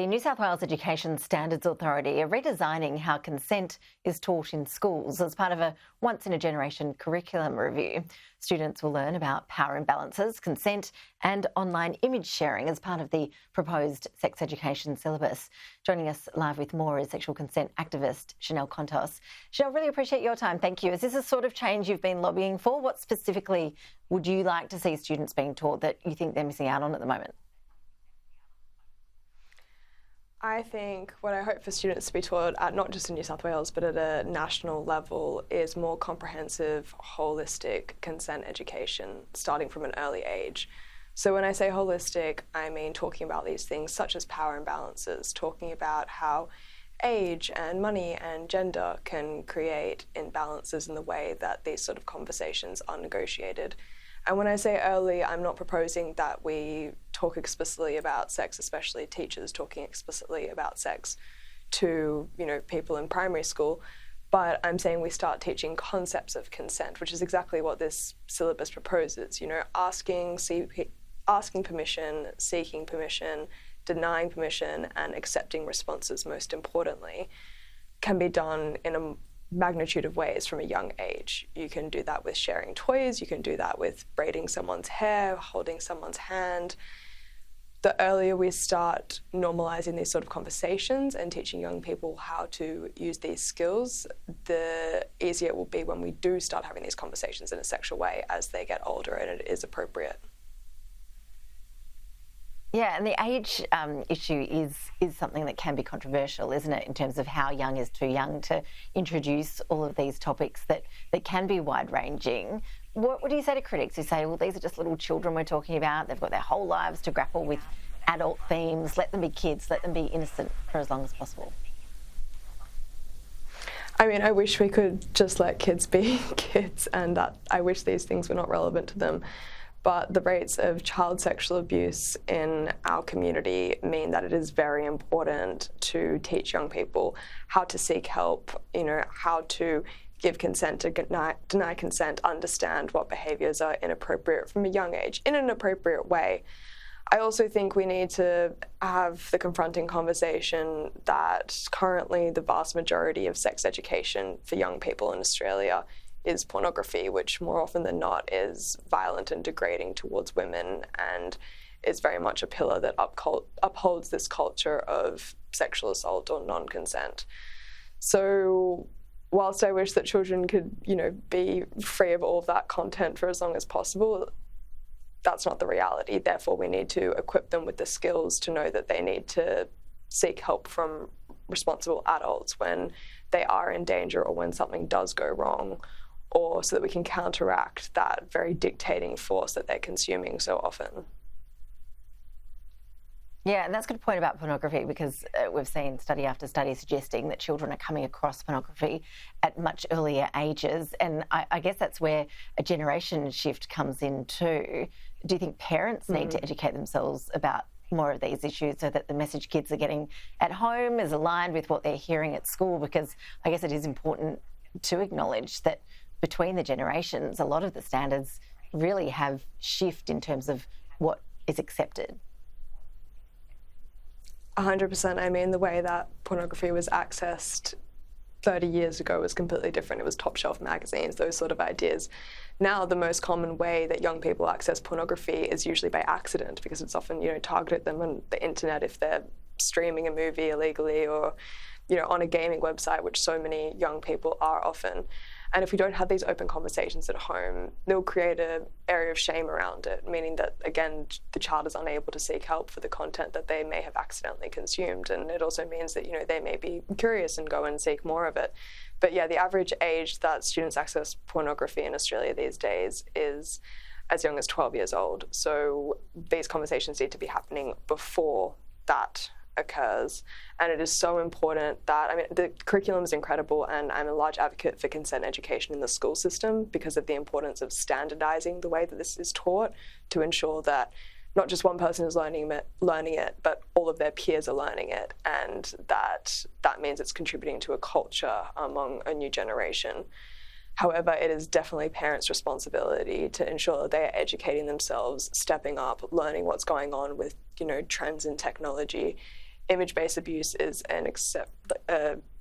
The New South Wales Education Standards Authority are redesigning how consent is taught in schools as part of a once-in-a-generation curriculum review. Students will learn about power imbalances, consent and online image sharing as part of the proposed sex education syllabus. Joining us live with more is sexual consent activist Chanel Contos. Chanel, really appreciate your time. Thank you. Is this a sort of change you've been lobbying for? What specifically would you like to see students being taught that you think they're missing out on at the moment? I think what I hope for students to be taught at not just in New South Wales but at a national level is more comprehensive, holistic consent education starting from an early age. So when I say holistic, I mean talking about these things such as power imbalances, talking about how age and money and gender can create imbalances in the way that these sort of conversations are negotiated. And when I say early, I'm not proposing that we talk explicitly about sex, especially teachers talking explicitly about sex to, people in primary school, but I'm saying we start teaching concepts of consent, which is exactly what this syllabus proposes, asking permission, seeking permission, denying permission, and accepting responses, most importantly, can be done in a magnitude of ways from a young age. You can do that with sharing toys, you can do that with braiding someone's hair, holding someone's hand. The earlier we start normalizing these sort of conversations and teaching young people how to use these skills, the easier it will be when we do start having these conversations in a sexual way as they get older and it is appropriate. Yeah, and the age issue is something that can be controversial, isn't it, in terms of how young is too young to introduce all of these topics that can be wide-ranging. What do you say to critics who say, well, these are just little children we're talking about, they've got their whole lives to grapple with adult themes, let them be kids, let them be innocent for as long as possible? I mean, I wish we could just let kids be kids and that I wish these things were not relevant to them. But the rates of child sexual abuse in our community mean that it is very important to teach young people how to seek help, how to give consent, to deny consent, understand what behaviours are inappropriate from a young age in an appropriate way. I also think we need to have the confronting conversation that currently the vast majority of sex education for young people in Australia is pornography, which more often than not is violent and degrading towards women and is very much a pillar that upholds this culture of sexual assault or non-consent. So whilst I wish that children could, be free of all of that content for as long as possible, that's not the reality. Therefore, we need to equip them with the skills to know that they need to seek help from responsible adults when they are in danger or when something does go wrong, or so that we can counteract that very dictating force that they're consuming so often. Yeah, and that's a good point about pornography because we've seen study after study suggesting that children are coming across pornography at much earlier ages. And I guess that's where a generation shift comes in too. Do you think parents need to educate themselves about more of these issues so that the message kids are getting at home is aligned with what they're hearing at school? Because I guess it is important to acknowledge that between the generations, a lot of the standards really have shift in terms of what is accepted. 100%. I mean, the way that pornography was accessed 30 years ago was completely different. It was top shelf magazines, those sort of ideas. Now, the most common way that young people access pornography is usually by accident because it's often, targeted at them on the internet if they're streaming a movie illegally or, on a gaming website, which so many young people are often. And if we don't have these open conversations at home, they'll create an area of shame around it, meaning that, again, the child is unable to seek help for the content that they may have accidentally consumed. And it also means that, they may be curious and go and seek more of it. But yeah, the average age that students access pornography in Australia these days is as young as 12 years old. So these conversations need to be happening before that occurs. And it is so important that, the curriculum is incredible and I'm a large advocate for consent education in the school system because of the importance of standardising the way that this is taught to ensure that not just one person is learning it, but all of their peers are learning it, and that means it's contributing to a culture among a new generation. However, it is definitely parents' responsibility to ensure that they are educating themselves, stepping up, learning what's going on with, trends in technology, image-based abuse is an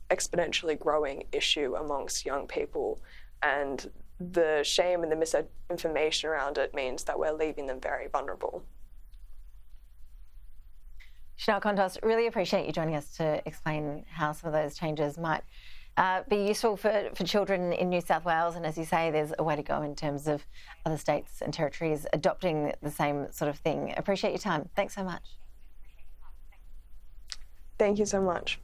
exponentially growing issue amongst young people, and the shame and the misinformation around it means that we're leaving them very vulnerable. Chanel Contos, really appreciate you joining us to explain how some of those changes might be useful for children in New South Wales. And as you say, there's a way to go in terms of other states and territories adopting the same sort of thing. Appreciate your time. Thanks so much. Thank you so much.